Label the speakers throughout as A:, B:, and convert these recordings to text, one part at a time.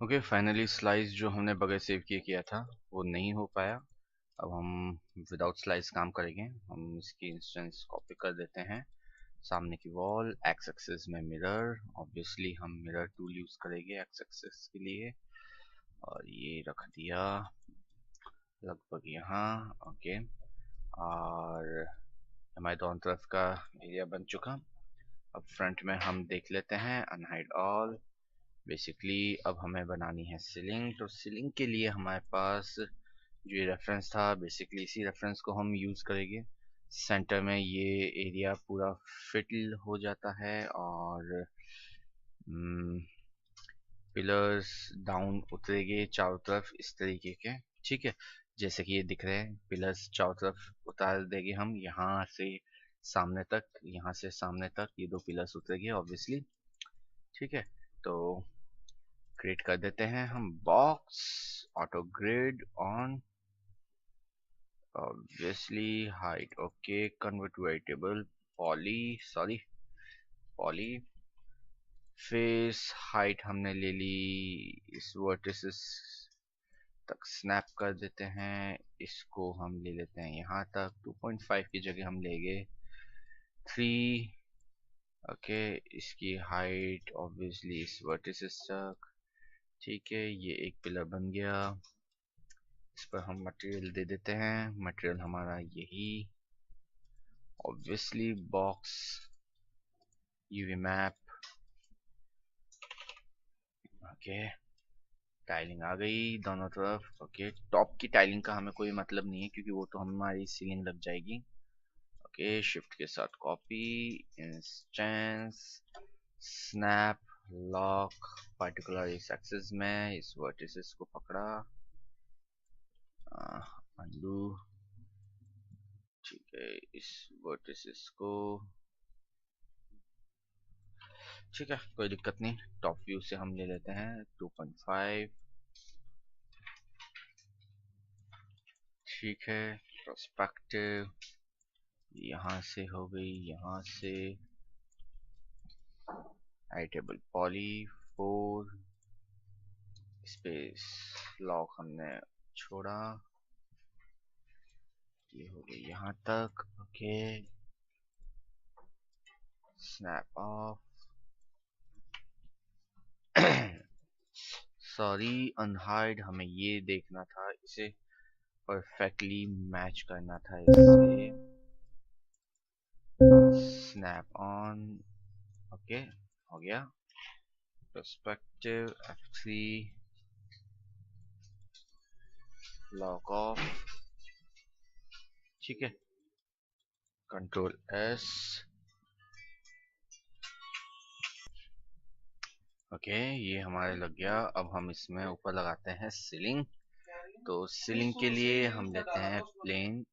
A: Okay, finally slice जो हमने बगैर सेव किए किया था वो नहीं हो पाया। अब हम विदाउट स्लाइस काम करेंगे। हम इसकी इंस्टेंस कॉपी कर देते हैं सामने की वॉल। एक्स एक्सिस में मिरर, ऑब्वियसली हम मिरर टूल यूज करेंगे एक्स एक्सिस के लिए। और ये रख दिया लगभग यहाँ। ओके, और हमारे दोनों तरफ का एरिया बन चुका। अब फ्रंट में हम देख लेते हैं अनहाइड ऑल। बेसिकली अब हमें बनानी है सीलिंग। तो सीलिंग के लिए हमारे पास जो ये रेफरेंस था, बेसिकली इसी रेफरेंस को हम यूज़ करेंगे। सेंटर में ये एरिया पूरा फिल हो जाता है और पिलर्स डाउन उतरेंगे चारों तरफ इस तरीके के। ठीक है, जैसे कि ये दिख रहे हैं पिलर्स चारों तरफ उतार देंगे हम। यहाँ से सामने तक, यहाँ से सामने तक ये दो पिलर्स उतरेंगे ऑब्वियसली। ठीक है, तो क्रिएट कर देते हैं हम box auto grid on, obviously height okay, convert two variable poly, sorry poly. Face height हमने ले ली, इस वर्टिसेस तक स्नैप कर देते हैं। इसको हम ले लेते हैं यहाँ तक, 2.5 की जगह हम लेंगे 3। ओके, इसकी हाइट ऑब्वियसली इस वर्टिसेस तक। ठीक है, ये एक पिलर बन गया। इस पर हम मटेरियल दे देते हैं। मटेरियल हमारा यही, obviously box UV map. Okay, tiling आ गई दोनों तरफ। ओके, टॉप की टाइलिंग का हमें कोई मतलब नहीं है क्योंकि वो तो हमारी सीलिंग लग जाएगी। ओके, शिफ्ट के साथ copy, instance snap lock particular इस एक्सिस में, इस वर्टिसेस को पकड़ा, अंडू। ठीक है, इस वर्टिसेस को, ठीक है कोई दिक्कत नहीं। टॉप व्यू से हम ले लेते हैं 2.5। ठीक है, पर्सपेक्टिव यहाँ से हो गई, यहाँ से आइटेबल पॉली 4 स्पेस लॉक हमने छोड़ा, ये हो गई यहाँ तक। Okay, snap of, sorry unhide, हमें ये देखना था, इसे परफेक्टली मैच करना था इससे। स्नैप ऑन, ओके हो गया। Perspective F3 lock of. ठीक है, कंट्रोल S। ओके, ये हमारे लग गया। अब हम इसमें ऊपर लगाते हैं सीलिंग। तो सीलिंग के लिए हम लेते हैं plane,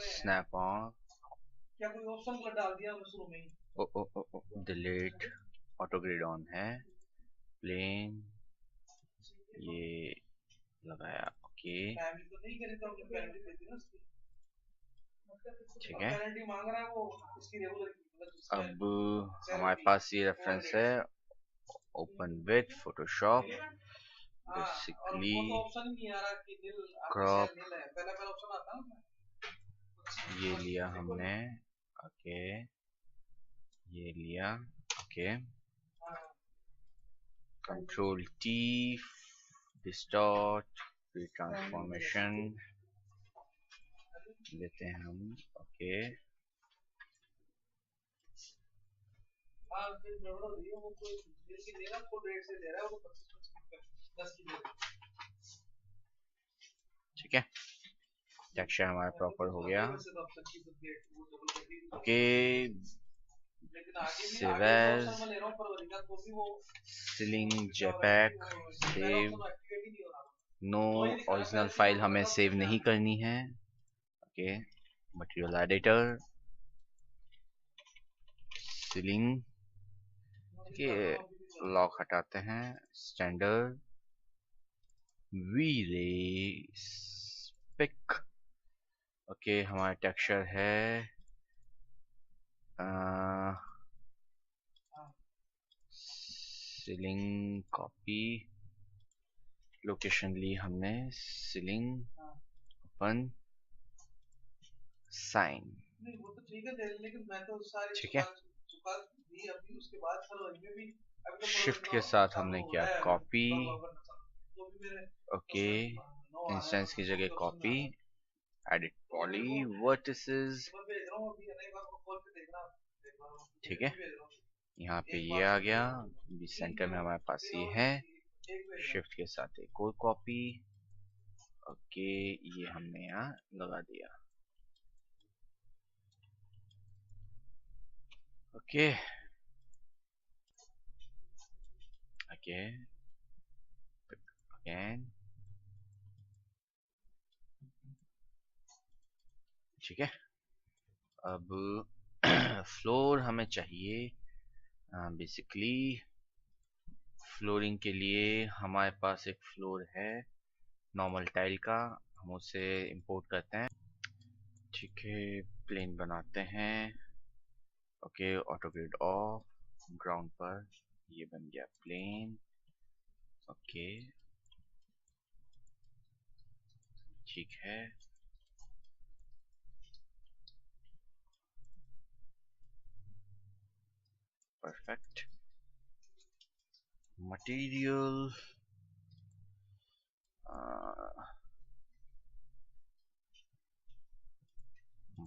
A: snap on, O O O O delete, auto grid on है, प्लेन ये लगाया। ओके, ठीक है। अब हमारे पास ये रेफरेंस है, open with Photoshop, basically crop, ये लिया हमने। ओके, ये लिया। Okay, control T, distort, transformation लेते हैं हम। ओके, ठीक है, टेक्सचर हमारा प्रॉपर हो गया। Okay, save as, ceiling JPEG save, no original file हमें सेव नहीं करनी है। ओके, मटेरियल एडिटर, सीलिंग के लॉक हटाते हैं, standard V-Ray pick. Okay, हमारा टेक्सचर है सीलिंग कॉपी, लोकेशन ली हमने सीलिंग, ओपन, साइन।
B: वो तो ठीक है, लेकिन मैं तो सारी
A: ठीक है,
B: दी अभी, उसके बाद सर वहीं भी अभी तो
A: शिफ्ट के साथ हमने किया कॉपी,
B: तो भी मेरे
A: ओके, इंस्टेंस की जगह कॉपी, एडिट पॉली वर्टिसेस,
B: भेज रहा हूँ अभी, एक बार कॉल पे देखना।
A: ठीक है। यहाँ पे ये आ गया, बी सेंटर में हमारे पास ये है, शिफ्ट के साथ एक और कॉपी, ओके, ये हमने यहाँ लगा दिया, ओके, ओके, अगेन, ठीक है। अब फ्लोर हमें चाहिए, बेसिकली फ्लोरिंग के लिए हमारे पास एक फ्लोर है नॉर्मल टाइल का, हम उसे इंपोर्ट करते हैं, ठीक है, प्लेन बनाते हैं, okay, auto grid of, ground पर ये बन गया प्लेन, ओके, ठीक है, परफेक्ट। मटेरियल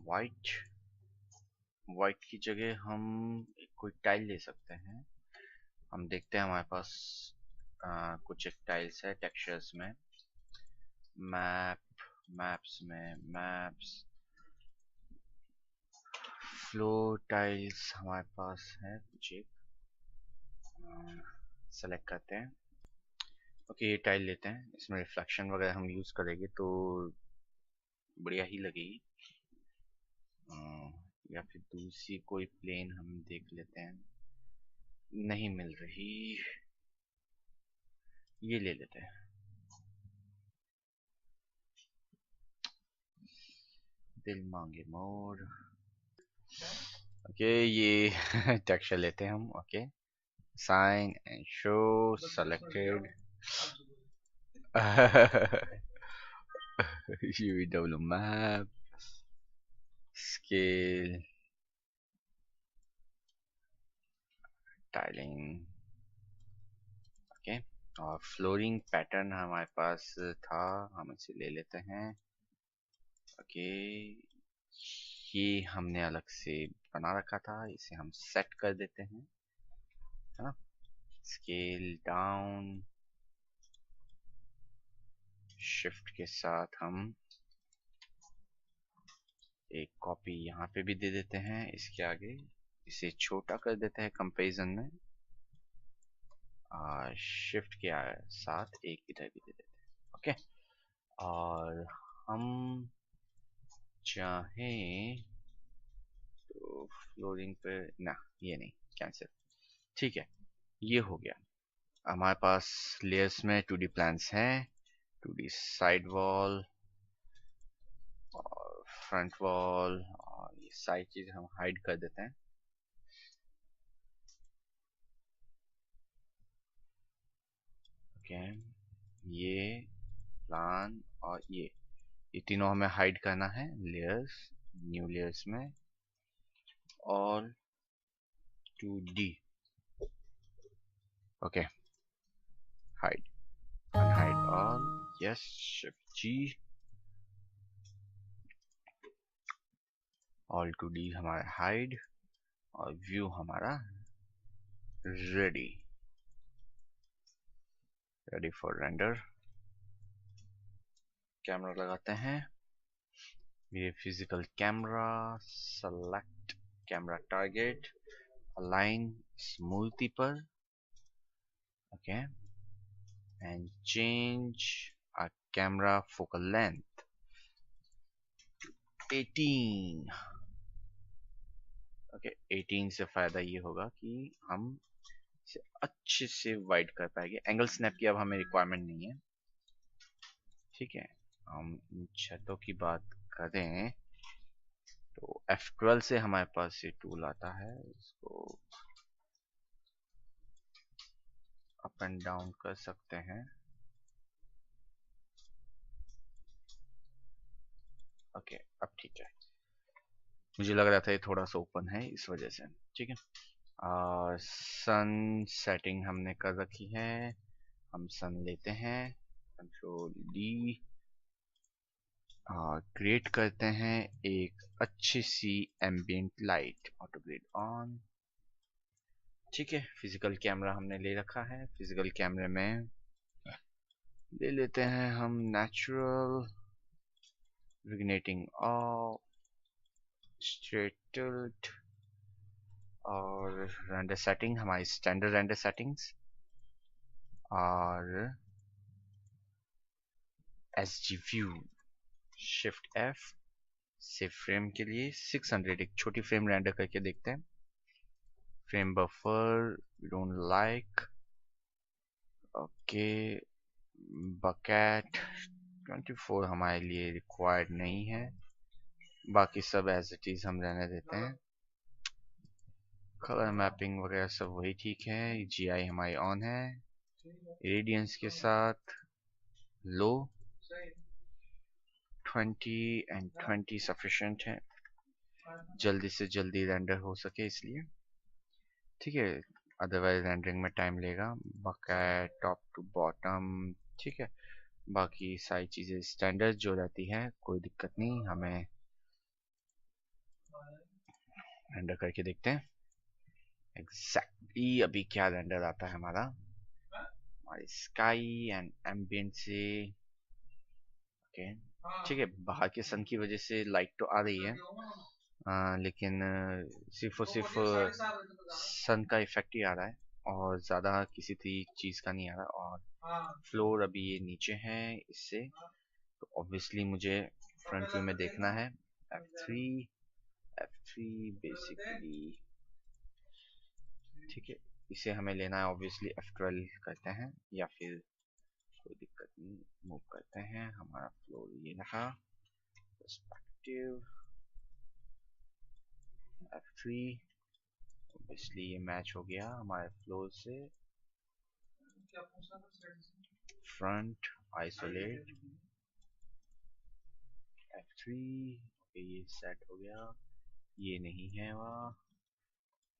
A: वाइट, वाइट की जगह हम कोई टाइल ले सकते हैं, हम देखते हैं हमारे पास कुछ एक टाइल्स है टेक्सचर्स में, मैप्स में, मैप्स, फ्लोर टाइल्स हमारे पास है कुछ एक, सेलेक्ट करते हैं, ओके, ये टाइल लेते हैं, इसमें रिफ्लेक्शन वगैरह हम यूज़ करेंगे तो बढ़िया ही लगेगी, या फिर दूसरी कोई प्लेन हम देख लेते हैं, नहीं मिल रही, ये ले लेते हैं, दिल मांगे मोर, ओके, ये टेक्सचर लेते हैं हम, okay, sign and show selected, UV map, scale, tiling, okay, और फ्लोरिंग पैटर्न हमारे पास था, हम इसे ले लेते हैं, ओके, ये हमने अलग से बना रखा था, इसे हम सेट कर देते हैं, है ना, स्केल डाउन, शिफ्ट के साथ हम एक कॉपी यहाँ पे भी दे देते हैं, इसके आगे इसे छोटा कर देते हैं कंपैरिजन में, शिफ्ट के साथ एक इधर भी दे देते हैं, ओके, और हम चाहें तो फ्लोरिंग पे ना, ये नहीं, कैंसिल, ठीक है, ये हो गया, हमारे पास लेयर्स में 2D प्लान्स हैं, 2D साइड वॉल और फ्रंट वॉल, और ये सारी चीज हम हाइड कर देते हैं, ओके, ये प्लान और ये तीनों हमें हाइड करना है, लेयर्स, न्यू लेयर्स में, और 2D, okay, hide, unhide all, yes, shift G, all 2D हमारा हाइड, और व्यू हमारा ready, ready for render, camera लगाते हैं, ये physical camera, select camera target, align smoothie पर, okay, and change a camera focal length 18, okay, 18 से फायदा ये होगा कि हम इसे अच्छे से वाइड कर पाएंगे, एंगल स्नैप की अब हमें रिक्वायरमेंट नहीं है, ठीक है, हम इन छतों की बात करें तो F12 से हमारे पास ये टूल आता है, इसको अप एंड डाउन कर सकते हैं। ओके, अब ठीक है। मुझे लग रहा था ये थोड़ा सा ओपन है इस वजह से। ठीक है, और सन सेटिंग हमने कर रखी है। हम सन लेते हैं, कंट्रोल डी, और क्रिएट करते हैं एक अच्छी सी ambient light, auto grid on. ठीक है, फिजिकल कैमरा हमने ले रखा है। फिजिकल कैमरे में ले लेते हैं हम natural, vignetting of, straight tilt, और रेंडर सेटिंग हमारी स्टैंडर्ड रेंडर सेटिंग्स, और SG view, shift F, save frame के लिए 600 एक छोटी फ्रेम रेंडर करके देखते हैं। Frame buffer we don't like, okay. Bucket 24 हमारे लिए रिक्वायर्ड नहीं है, बाकी सब एज इट इज हम रहने देते हैं। कलर मैपिंग वगैरह सब वही ठीक है। जीआई हमारी ऑन है, रेडियंस के साथ लो, 20 एंड 20 सफिशिएंट है, जल्दी से जल्दी रेंडर हो सके इसलिए। ठीक है, अदरवाइज रेंडरिंग में टाइम लेगा। बकेट टॉप टू बॉटम, ठीक है। बाकी सारी चीज़ें स्टैंडर्ड जो रहती हैं, कोई दिक्कत नहीं। हमें रेंडर करके देखते हैं एग्जैक्टली अभी क्या रेंडर आता है हमारा। हमारी स्काई एंड एम्बियंट से, ओके ठीक है। बाहर के सन की वजह से लाइट तो आ रही है, लेकिन सिर्फ और सिर्फ सन का इफेक्ट ही आ रहा है, और ज़्यादा किसी चीज़ का नहीं आ रहा। और फ्लोर अभी ये नीचे है इससे, तो ऑब्वियसली मुझे फ्रंट व्यू में देखना है। F3 F3 बेसिकली, ठीक है। इसे हमें लेना है ऑब्वियसली F12 करते हैं, या फिर कोई दिक्कत नहीं मूव करते हैं। हमारा फ्लोर ये रहा, पर्सपेक्टिव F3, ऑब्वियसली ये मैच हो गया हमारे फ्लोर से। फ्रंट आइसोलेट F3, ओके ये सेट हो गया। ये नहीं है वह,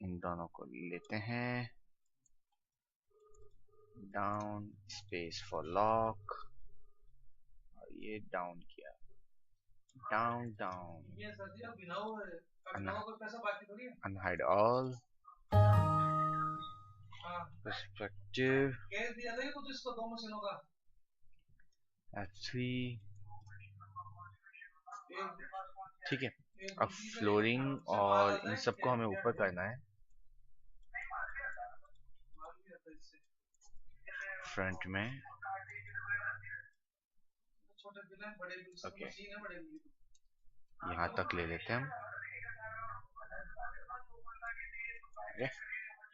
A: इन दोनों को लेते हैं। डाउन स्पेस फॉर लॉक, और ये डाउन किया, down down, unhide all, perspective F3, ठीक है। अब फ्लोरिंग और इन सबको हमें ऊपर करना है। फ्रंट में ओके, यहाँ तक ले लेते हैं हम।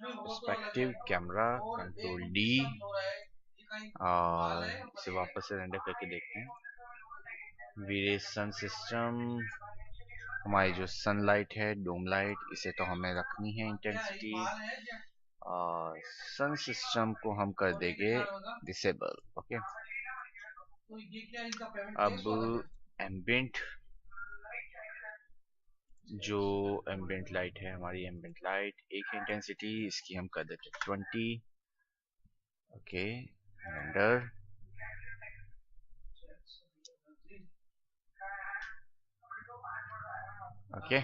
A: पर्सपेक्टिव कैमरा, कंट्रोल डी, और इसे वापस से रेंडर करके देखते हैं। वेरिएशन सिस्टम, हमारी जो सनलाइट है, डोम लाइट, इसे तो हमें रखनी है इंटेंसिटी, और सन सिस्टम को हम कर देंगे डिसेबल। ओके, अब एम्बिएंट, जो एम्बिएंट लाइट है, हमारी एम्बिएंट लाइट एक इंटेंसिटी, इसकी हम कर देते 20। Okay, render, okay.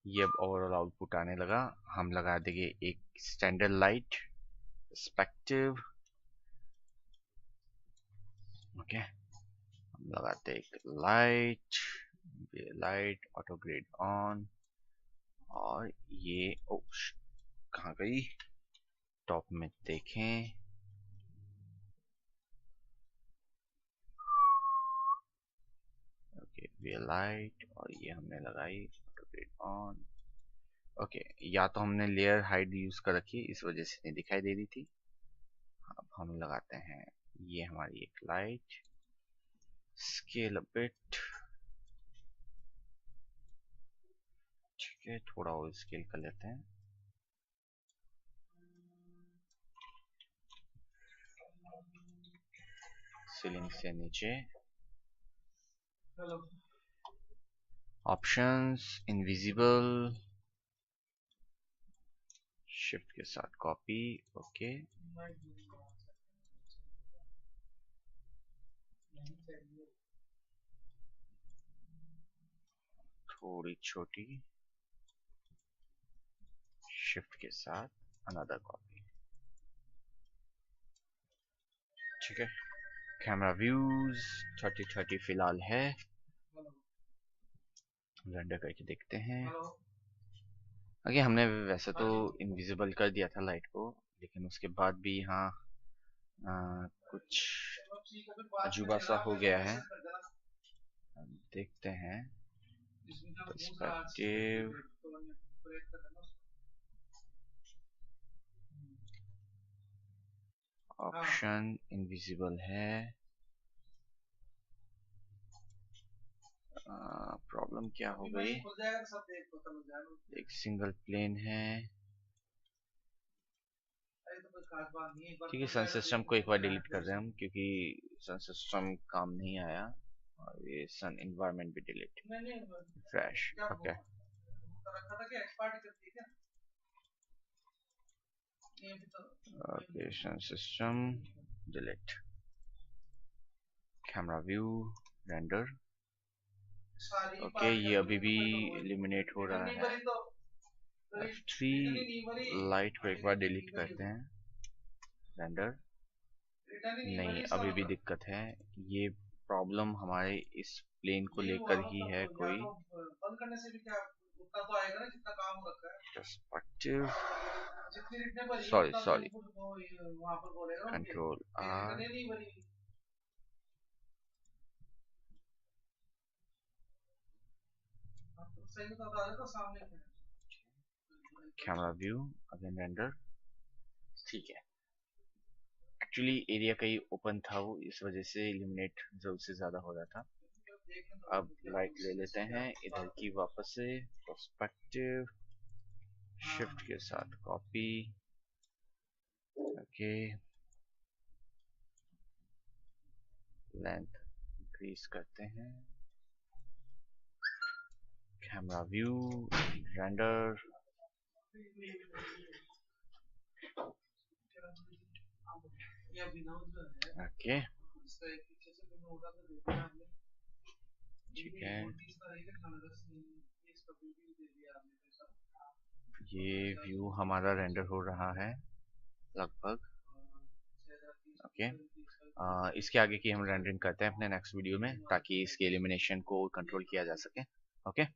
A: ये अब ओवरऑल आउटपुट आने लगा। हम लगा देंगे एक स्टैंडर्ड लाइट, पर्सपेक्टिव, ओके। हम लगाते एक लाइट, ये लाइट ऑटो ग्रिड ऑन, और ये ओ कहाँ गई, टॉप में देखें, ओके ये लाइट, और ये हमने लगाई ऑटो ग्रिड ऑन। ओके, या तो हमने लेयर हाइड यूज कर रखी है, इस वजह से नहीं दिखाई दे रही थी। अब हम लगाते हैं ये हमारी एक लाइट, स्केल अ बिट, ठीक है, थोड़ा और स्केल कर लेते हैं। सीलिंग से नीचे
B: हेलो
A: ऑप्शंस इनविजिबल शिफ्ट के साथ कॉपी ओके थोड़ी छोटी शिफ्ट के साथ अनदर कॉपी ठीक है कैमरा व्यूज 30-30 फिलहाल है रेंडर करके देखते हैं आगे हमने वैसे तो इनविजिबल कर दिया था लाइट को लेकिन उसके बाद भी यहाँ कुछ अजूबा सा हो गया है देखते हैं पर्सपेक्टिव ऑप्शन इनविजिबल है प्रॉब्लम क्या हो गई एक सिंगल प्लेन है ठीक है सन सिस्टम को एक बार डिलीट कर रहे हैं हम क्योंकि सन सिस्टम काम नहीं आया और ये सन एनवायरनमेंट भी delete fresh okay okay sun system delete camera view render okay ये अभी भी इल्यूमिनेट हो रहा है F3 लाइट को एक बार डिलीट करते हैं रेंडर नहीं अभी भी दिक्कत है ये प्रॉब्लम हमारे इस प्लेन को लेकर ही है कोई perspective sorry control R camera view again render ठीक है एक्चुअली एरिया कहीं ओपन था वो इस वजह से इल्यूमिनेट जरूरत से ज्यादा हो रहा था अब लाइट ले लेते हैं इधर की वापस से पर्सपेक्टिव शिफ्ट के साथ कॉपी ओके लेंथ इंक्रीज करते हैं कैमरा व्यू रेंडर ओके ठीक है ये व्यू हमारा रेंडर हो रहा है लगभग ओके इसके आगे की हम रेंडरिंग करते हैं अपने नेक्स्ट वीडियो में ताकि इसके एलिमिनेशन को कंट्रोल किया जा सके ओके